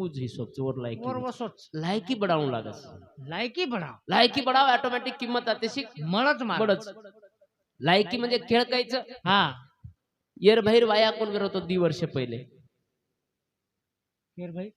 उज हिशोब से और लायकी वर वसोच लायकी बढ़ावू लागस लायकी बढ़ाव ऑटोमॅटिक किंमत आते शिक मळच मार बडच लायकी म्हणजे खेळ कायचं हा येर बाहेर वाया कोण करत होतो 2 वर्ष पहिले केर भाई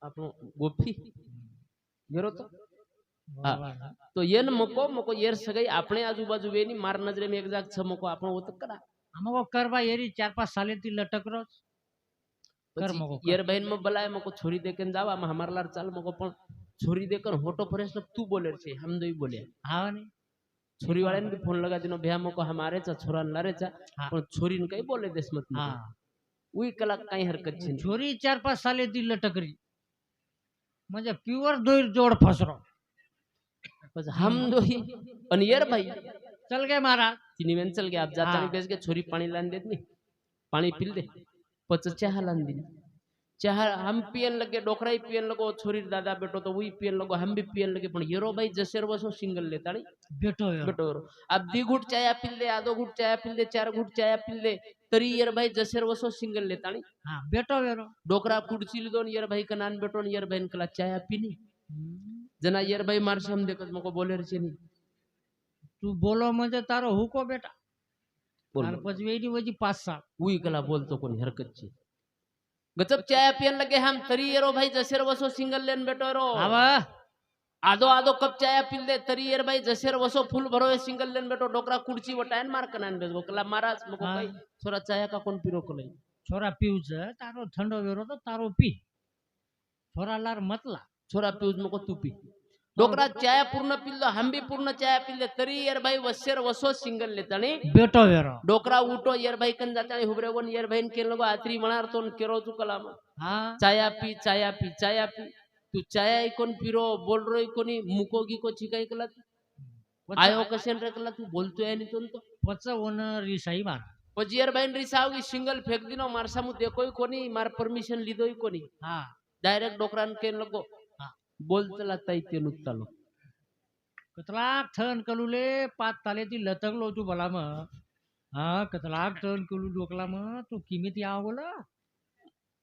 आपण गोपी गेलो तो बरोबर ना. तो येन मको मको येर सगळी આપણે आजूबाजू वेनी मार नजरे में एक जाग छमको आपण होत करा मग करबा येरी 4-5 साले ती लटक रोज कर પછી मगो યાર બહેન માં બલાય મકો છોરી દેકન જાવા માં હમાર લાર ચાલ મકો પણ છોરી દેકન હોટો ફરેસ તું બોલે છે હમ દોઈ બોલે હા ની છોરી વાળા ને ફોન લગા દીનો ભ્યા મકો हमारे चा छोरा लारे चा હા. पण छोरी ने कई बोले देस मत हा उई कला काही हरकत छे छोरी 4-5 साले ती लटकरी म्हणजे प्युअर दोर जोड फसरो बस हम दोही पण यार भाई चल गए महाराज तिनी वेन चल गया आप जाता हाँ. नहीं बेस के छोरी पानी लान देत नहीं पानी पील दे पच चाह लान दी चाह हम पियन लगे डोकराई पियन लगो छोरी दादा बेटो तो वही पियन लगो हम भी पियन लगे पण येरो भाई जसेर वसो सिंगल लेता नहीं बेटो यार बेटो अब 2 घुट चाय पील दे आधो घुट चाय पील दे 4 घुट चाय पील दे तरी यार भाई जसेर वसो सिंगल लेता नहीं हा बेटो यार डोकरा कुडचिल दोन यार भाई का नान बेटो यार बहन कला चाय पीनी जना यार भाई मारश हम देखत मको बोले रे नहीं तू बोलो म्हणजे तारो हुको बेटा बोल आणि પછી વેડી વજી 5 साल उई कला बोलतो कोणी हरकत छे गजब चाय पियन लगे हम तरी येरो भाई जसेर वसो सिंगल लेन बेटो रो आवा आधो आधो कप चाय पील दे तरी यार भाई जसेर वसो फुल भरो सिंगल लेन बेटो डोकरा कुडची वटायन मार कनान बेस गोकला महाराज मको हाँ. भाई छोरा चाय का कोण पिरो कोले छोरा पीऊच तारो थंडो वेरो तो तारो पी छोरा लार मतला छोरा पिऊज मको तू पी डोकरा चाय पूर्ण पील दो हम भी पूर्ण चाय पील दे तरी यार भाई वसेर वसो सिंगल लेतानी बेटो वेरो डोकरा उठो यार भाई कन जातानी हुबरे वन यार भाई के लोगो आत्री मणार तोन केरो तू कलाम हा चाया पी तू चाया कोण पिरो बोल रोय कोणी मुकोगी को चिकाई कला आयो कशन रे कला तू बोलतोय आणि तो पच वन रिसाई मार પછી યાર ભાઈ રીસાવગી સિંગલ ફેક દીનો માર સામુ દેખોય કોની માર પરમિશન લીધોય કોની हा डायरेक्ट डोकरान केन लगो हा. बोलतला ताई ते नुत्तालो कतलाक थन कलुले 5 ताले ती लतकलो तू भला म हा कतलाक थन कलू डोकला म तू किमित याव बोला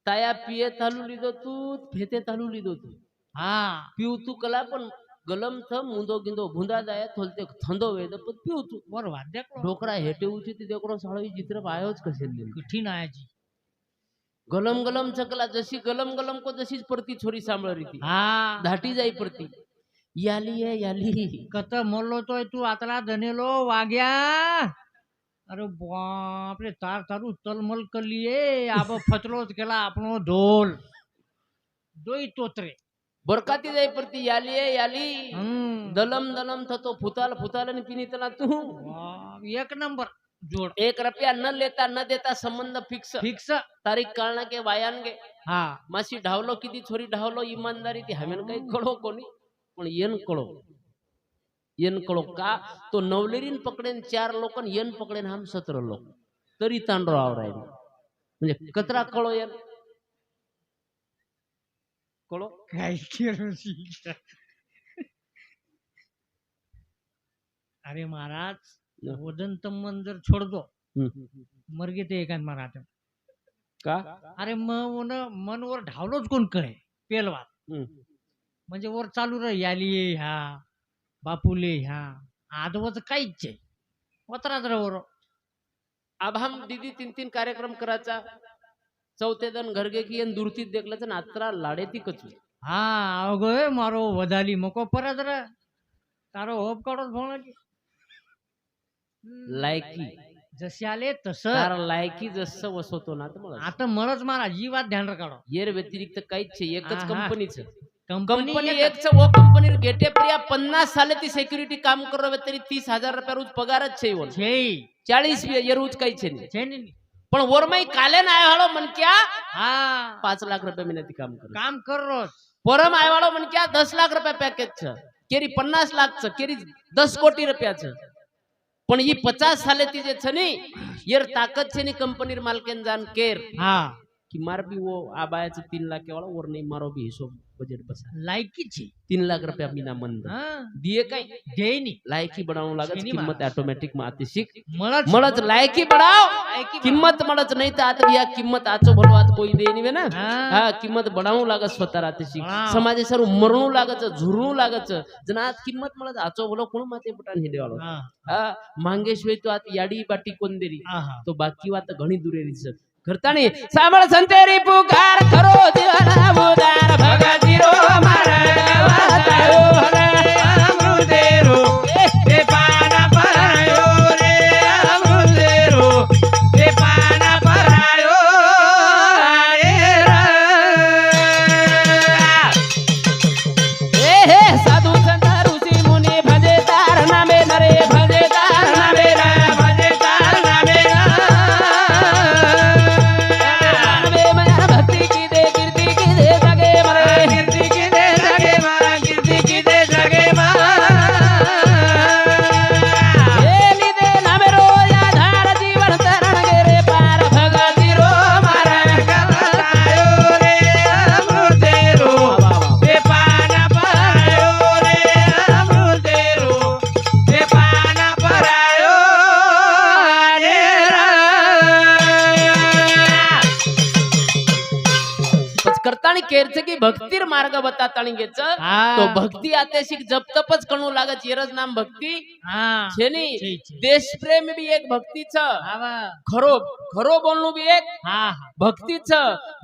ताया पिये तालू લીધો તું ફેતે તાલू લીધો તું हा पीऊ तू कला पण गलम थ मुंदो गिंदो भुंदा जाय थोलते थंदो वेद पण पीऊ तू बरोबर देखलो डोकरा हेटे उची ती देखरो साळी चित्र आयोच कसे कठीण आहे जी गलम गलम चकला जशी गलम गलम को जशीच पडती छोरी सांभाळ रीती हा धाटी जाई पडती याली आहे याली कत मोलो तोय तू आतला धनेलो वाग्या अरे बापरे तार तारू तलमल कलिये आब फतलोच केला आपणो ढोल दोई तोत्रे बरकाती जाई पडती याली आहे याली दलम दलम दलम थतो फुताल फुताल आणि पिनीतला तू एक नंबर जोड 1 रुपया न लेता न देता संबंध फिक्स फिक्स तारीख काढणं के वायान गे हा मासी ढावलो किती छोरी ढावलो इमानदारी ती हमेन काही कळो कोणी पण येन कळो का तो नवलेरीन पकडेन 4 लोक येन पकडेन हम 17 लोक तरी तांडो आवराय म्हणजे कतरा कळो येन कळो काय केलं अरे महाराज वजन तमन जर छोड़ दो मरगे ते एकान महाराज का अरे मन वर ढावलोच कोण कळे पेलवा म्हणजे वर चालू रे याली ह्या बापूले ह्या आदवच काहीच आहे वतराच रे वर अब हम दीदी 3 कार्यक्रम करायचा चौथे दिन घरगे की येन दुरतीत देखलं तर आत्रा लाडे ती कचू हा अगो मारो वधाली मको परत रे तारो होप काढोच भोणाची लायकी जसे आले तस तार लायकी जसं वसवतो ना तर मला आता मळच मारा जीवात ध्यान काढो येर व्यतिरिक्त काहीच छे एकच आहा. कंपनीचं कंपनी कंपनी एकच वो कंपनी गेटे प्रिया 50 साले ती सिक्युरिटी काम कर रहे तरी 30,000 रुपये रोज पगारच छे वो 40 ये रोज काही छे नहीं पण वरमाई काले ना आयो मन क्या हा 5 लाख रुपये मेहनती काम कर काम कर रोज परम आयवाळो मन क्या 10 लाख रुपये पॅकेज छ केरी 50 लाख छ केरी 10 कोटी रुपया छ पण ही 50 साले ती जे छ नी येर ताकद छे नी कंपनीर मालकेन जान केर हा की मार भी वो आ बायाचं 3 लाख वाला वर नाही मारो भी हिशोब बजेट बसा लायकीची 3 लाख रुपया मीना मन हा दिए काय देईनी लायकी बढ़ावू लागत शेनी किंमत महाराज. ऑटोमॅटिक में आती शिक मळच मळच लायकी बढ़ाव लायकी किंमत मळच नाही तर आता या किंमत आचो भलो आत कोई दे नाही ना हा. हा किंमत बढ़ावू लागत स्वतः राहते शिक बढ़ाव. समाजे सर मरणू लागत झुरणू लागत जना आत किंमत मळच आचो भलो कोण माते पटान हे देवालो हा हा मांगेशिवाय तो आत याडी बाटी कोण देरी आहा. तो बाकी वात घणी दुरेरी छ करतानी सामळ संतेरी पुकार करो दिवाना उदार भगती रो मारा गावातायो अमृतेरो ते पाना परायो रे अमृतेरो ते पाना परायो रे ए हे साधू संत ऋषी मुनी भजे तार नामे नरे भजे तार नामे भजे तार नामे नामे मया भक्ति की दे कीर्ति की दे जगे मरे कीर्ति की दे जगे मारा कीर्ति की दे जगे ए निदे नामे रो आधार जीवन तरण गेरे पार भगती रो मारा गावातायो रे अमृतेरो ते पाना परायो रे अमृतेरो ते पाना परायो रे करतानी केरचे की भक्तीर मार्ग बतातानी गेच तो भक्ती आते शिक जप तपच कणू लागत येरज नाम भक्ती हा छेनी छे, छे. देश प्रेम भी एक भक्ती छ आवा खरो खरो बोलणं भी एक हा भक्ती छ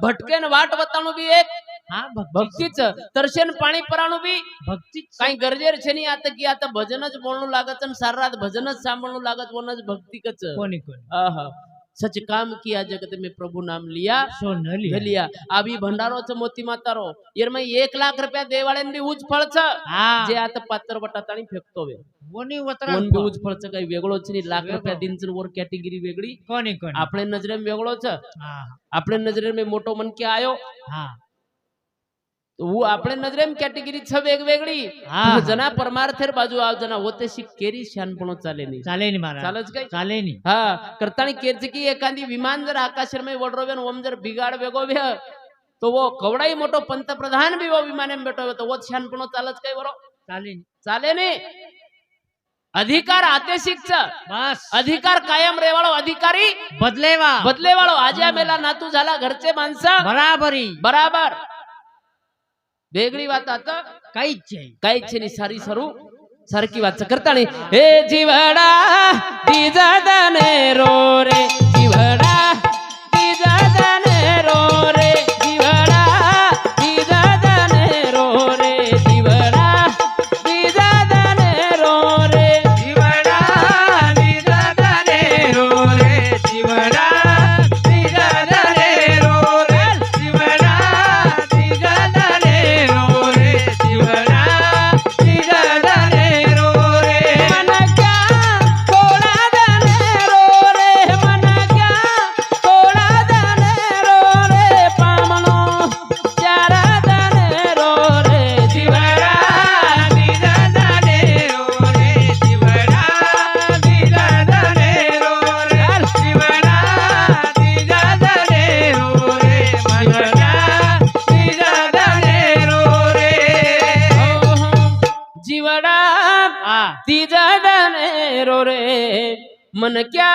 भटकेन वाट बताणं भी एक हा भक्ती छ तरशेन पाणी पराणं भी भक्ती काही गरजेर छे नाही आता की आता भजनच बोलणं लागत आणि सारी रात भजनच सांभळणं लागत वनच भक्ती कच कोणी कोणी आहा सच काम किया जगत में प्रभु नाम लिया सोनली लिया अभी भंडारो छ मोती मातारो येर में 1 लाख रुपया देवाळेन बी उज फळ छ हा जे आता पात्र बटाताणी फेकतो वे कोणी वतरा वन बी उज फळ छ काही वेगळोच नाही लाख रुपया दिनच वर कॅटेगरी वेगळी कोणी कोणी आपले नजरे में वेगळो छ हा आपले नजरे में मोटो मन के आयो हा तो वो आपले नजरे में कॅटेगरी छ वेगवेगळी हा. जना परमार्थेर बाजू आव जना होते शिक केरी शानपणो चाले नाही चाले नी महाराज चालच काय चाले नी हा करतानी केरची की एखादी विमान जर आकाशर में वडरोवेन ओम जर बिगाड वेगो वे तो वो कवडाई मोठो पंतप्रधान भी वो विमाने में बैठो तो वो शानपणो चालच काय बरो चाले नी चाले ने अधिकार आते शिकच बस अधिकार कायम रेवाळो अधिकारी बदलेवा बदलेवाळो आज्या मेला नातू झाला घरचे माणसं बराबरी बराबर वेगळी वात आता काहीच नाही काहीच नाही सारी सरू सारखी वाच करतानी हे जीवडा दिजादने रो रे जीवडा दिजादने रो रे जीवडा दिजादने रो रे जीवडा दिजादने रो रे जीवडा निजादने रो रे जीवडा निजादने रो रे जीवडा निजादने रो रे जीवडा निजादने रो रे मन क्या थोड़ा दने रो रे मन क्या थोड़ा दने रो रे पामनो चारा दने रो रे जीवडा निजादने रो रे जीवडा निजादने रो रे जीवडा निजादने रो रे मनडा निजादने रो रे जीवडा हा तीजा दने रो रे मन क्या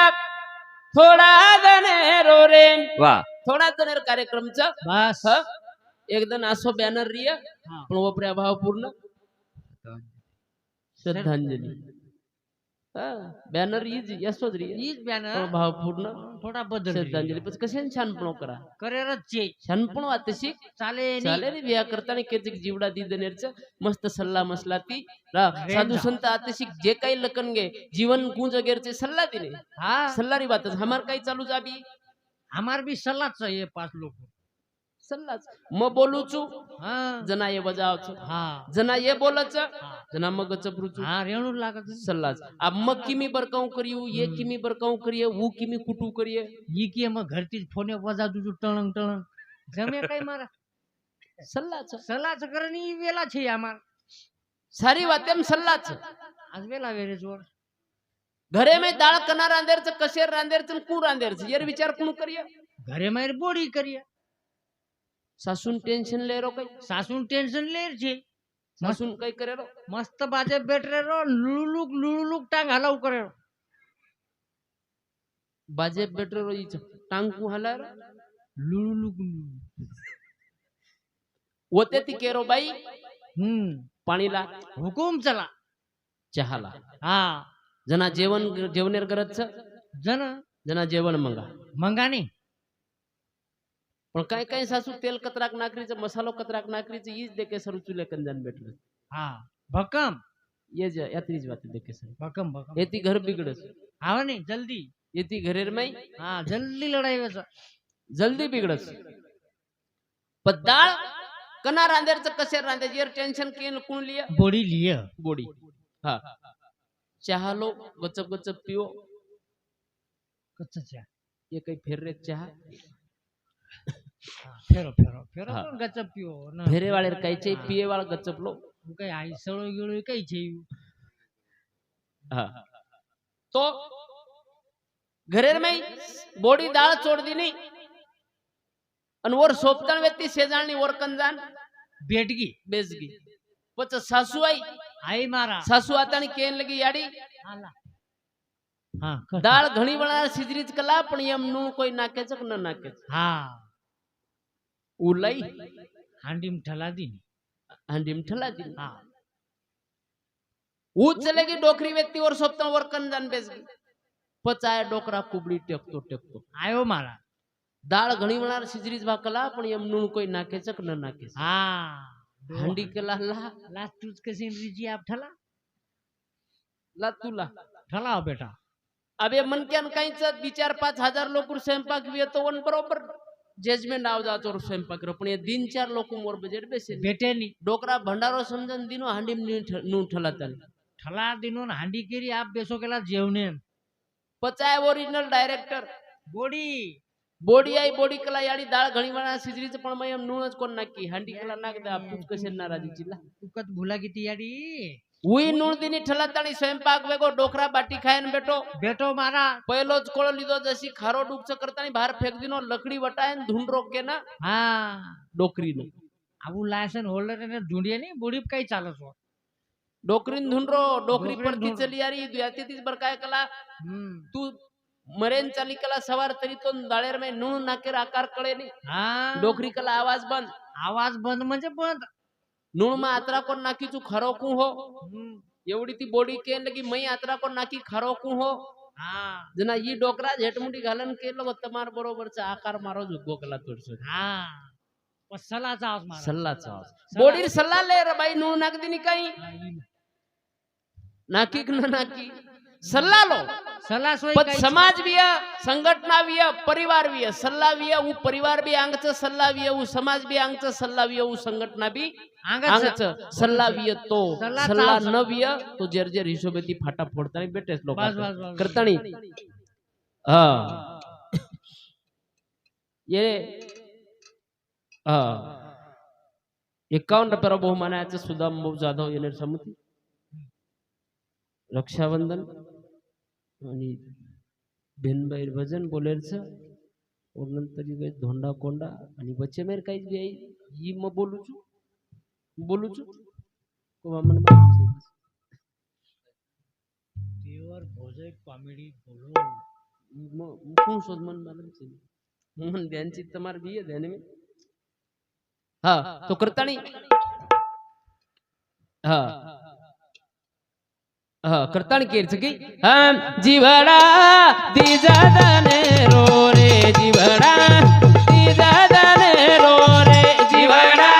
थोड़ा दने रो रे वा थोडा दनेर कार्यक्रमचा बस एकदम असो बॅनर रिय हा. पण वपऱ्या भावपूर्ण श्रद्धांजली बॅनर इज यसोच रिय हीच बॅनर पण भावपूर्ण थोडा बदल श्रद्धांजली पण कशाने छानपण करा करेरच चे छानपण वाटशी चाले नी. चाले रे बिया करताना केच जीवडा दी दनेरच मस्त सल्ला मसला ती रा साधू संत आतशी जे काही लकन गे जीवन गुंज गेरचे सल्ला दिले हा सल्लारी बातच हमार काही चालू जाबी हमार भी सलाच ये 5 लोग सल्लाच म बोलूचू हा जना ये बजावच हा जना ये बोलच हा. जना मग चपरूचू हा रेणू लागत सल्लाच अब मग किमी बरकाऊ करियो ये किमी बरकाऊ करिए वो किमी कुटू करिए ई की मग घरती फोने वजा दुजू टळंग टळंग जमे काय मारा सल्लाच सलाच करनी वेला છે અમાર सारी वातेम सल्लाच आज वेला वेरे जोड घरे में दाळ कना रांदेरच कशेर रांदेरच कू रांदेरच येर विचार कुण करिए घरे मार बोडी करिया સાસુન ટેન્શન લે રો કઈ સાસુન ટેન્શન લે છે સાસુન કઈ કરે રો મસ્ત બાજે બેઠરે રો લુલુક ટાંગ હલાવ કરે રો બાજે બેટરો રો ઈ ટાંકુ હલાર લુલુક ઓતેથી કેરો બાઈ पाणी ला हुकूम चला चहाला हा जना जेवणेर गरज जना जेवण मंगानी पण काय काय सासू तेल कतराक नाकरीचं मसालो कतराक नाकरीचं ईज देके सर चुले कंजान भेटलं हा भक्कम ये यात्रीच बात देके सर भक्कम येती घर बिगडस आवा नहीं जल्दी येती घरेर में हाँ जल्दी लड़ाई वैसा जल्दी बिगडस पद्दाळ कना रांदेरचं कसे रांदे जेर टेन्शन केन कोण लिया बोडी लिया बोडी हा चहा लो गचप गचप पिओ कच्चा चहा ये काही फेर्रे चहा फेरो फेरो फेरो हाँ। पण गचप पिओ ना फेरे वाले काही चे पिए वाला गचप लो काही आई सळो गिळो काही छे हा तो घरेर में बोडी दाळ छोड़ दी नहीं अन वर सोपतण व्यक्ति शेजाणी वर कंजान बेटगी बेसगी पच सासू आई मारा सासू आतानी केन लगी याडी आला हाँ दाळ घणी वळा सिजरीच कला पण एम नु कोई नाके चक न नाके हाँ उलाई हांडीम ठला दी हांडीम ठला दी हाँ ऊ चलेगी डोकरी व्यक्ति वर सोपतण वर कंजान बेसगी पचाय डोकरा कुबडी टेकतो आयो मारा दाळ घणी वळा सिजरीच भाकला पण एम नु कोई नाके चक न नाके हाँ हांडी केला ला ला तूच कशी रिजी आप ठला ला तुला ठला बेटा अबे मन के काहीच 4-5 हजार लोक स्वयंपाक येतो वन बरोबर जजमेंट आव जातो स्वयंपाक पण ये 3-4 लोक मोर बजेट बेसे बेटे नी डोकरा भंडारो समजन दिनो हांडी नु ठलातन ठला दिनो हांडी केरी आप बेसो केला जेवणे पचाय ओरिजिनल डायरेक्टर बोडी बोडी आई बोडी कला याडी दाळ घणी वळा सिजरीच पण मयम नुनच कोण नाकी हांडी कला नाक दे आप तुझ कसे नाराजी चिल्ला तुकत भुला किती याडी उई नुण दिनी ठलाताणी स्वयंपाक वेगो डोकरा बाटी खायन बेटो मारा पहिलोच कोळ लिदो जशी खारो डुकच करतानी बाहेर फेक दिनो लकडी वटायन धुंड रोके ना हाँ डोकरी नो आबू लायसन होल्डर ने ढूंढिए नहीं बोडी काही चालत हो डोकरीन धुंडरो डोकरी डोकरीन पडती धुंड. चली यारी दुयाती तीस बर काय कला तू मरेन चाली कला सवार तरी तो दाळेर में नून नाकेर आकार कळे नी हाँ डोकरी कला आवाज बंद म्हणजे बंद नूण मा आत्रा कोण नाकी तू खरोकू हो एवढी ती बॉडी केन लगी मई आत्रा कोण नाकी खरोकू हो हाँ जना ही डोकरा झेटमुटी घालन केलो तमार बरोबरचा आकार मारो जुगो कला तोडसो हाँ सल्लाचा आवाज मारा सल्लाचा आवाज बॉडी सल्ला ले रे बाई नूण नाक दिनी काही नाकी न नाकी सल्ला लो सल्ला सोय पण काही समाज भी है संघटना भी है परिवार भी है सल्ला भी है वो परिवार भी आंगच सल्ला भी है वो समाज भी आंगच सल्ला भी है वो संघटना भी आंगच सल्ला भी है तो सल्ला न भी है तो जेर जेर हिशोबे ती फाटा फोडतानी बेटेस लोक करतानी हाँ ये हाँ 51 रुपये बहुमानाचं सुदाम जाधव येणार समिती रक्षाबंधन आणि बेनबाई भजन बोलेरचं और नंतर ये धोंडा कोंडा आणि बच्चे मेरे काही बी ही म बोलू छु को मन देवर भोजे कॉमेडी बोलो म कोण शोध मन मालूम से मन ध्यानची तमार भी है ध्यान में हाँ तो करतानी हाँ करतानी केरच की हम जीवड़ा दीजादने रो रे जीवड़ा दीजादने रो रे जीवड़ा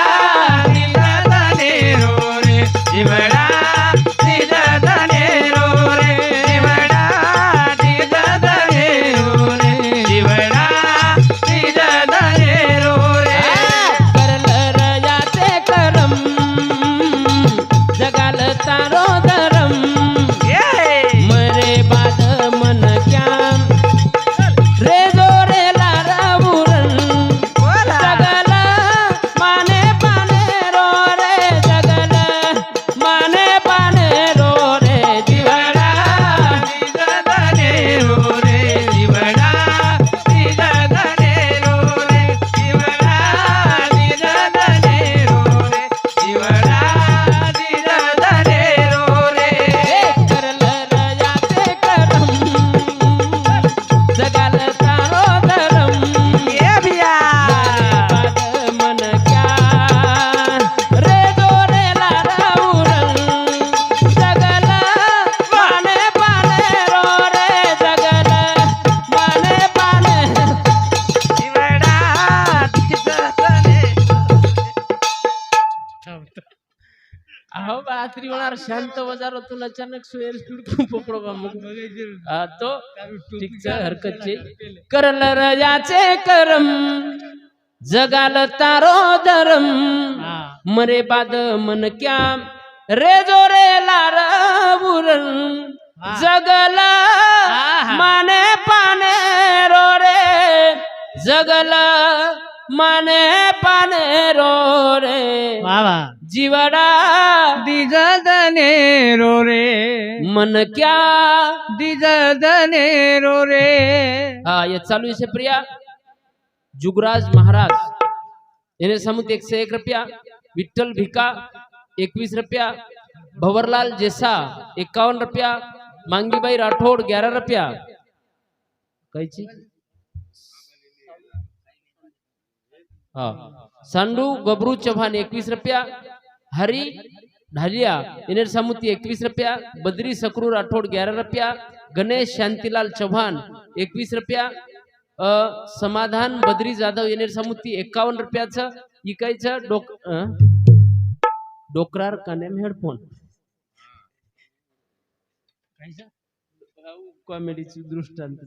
दीजादने रो रे जीवड़ा दीजादने रो रे जीवड़ा दीजादने रो रे जीवड़ा दीजादने रो रे करल रजाते करम जगाल तारो धरम मरे बाद मन क्या रे जो रे लारा बुरन अहो रात्री होणार शांत वजारातून अचानक सोयर तुडकून पकडो का मग हा तो ठीक છે हरकत છે करल रजाचे करम जगाल तारो धरम मरे बाद मन क्या रे जो रे लार बुरन जगल माने पाने रो रे जगल माने पाने रो रे बाबा जीवडा दिजदने रो रे मन क्या दिजदने रो रे हा ये चालू आहे प्रिया जुगराज महाराज याने समुद 101 रुपया विठ्ठल भिका 21 रुपया भवरलाल जेसा 51 रुपया मांगीबाई राठोड 11 रुपया कैची हा सांडू गबरू चव्हाण 21 रुपया हरी ढालिया इनेर सामुती 21 रुपया बद्री सकरू राठोड 11 रुपया गणेश शांतीलाल चौहान 21 रुपया समाधान बद्री जाधव येनेर सामुती 51 रुपयाचं इकायचं डोकरार कानेम हेडफोन कॉमेडीची दृष्टांत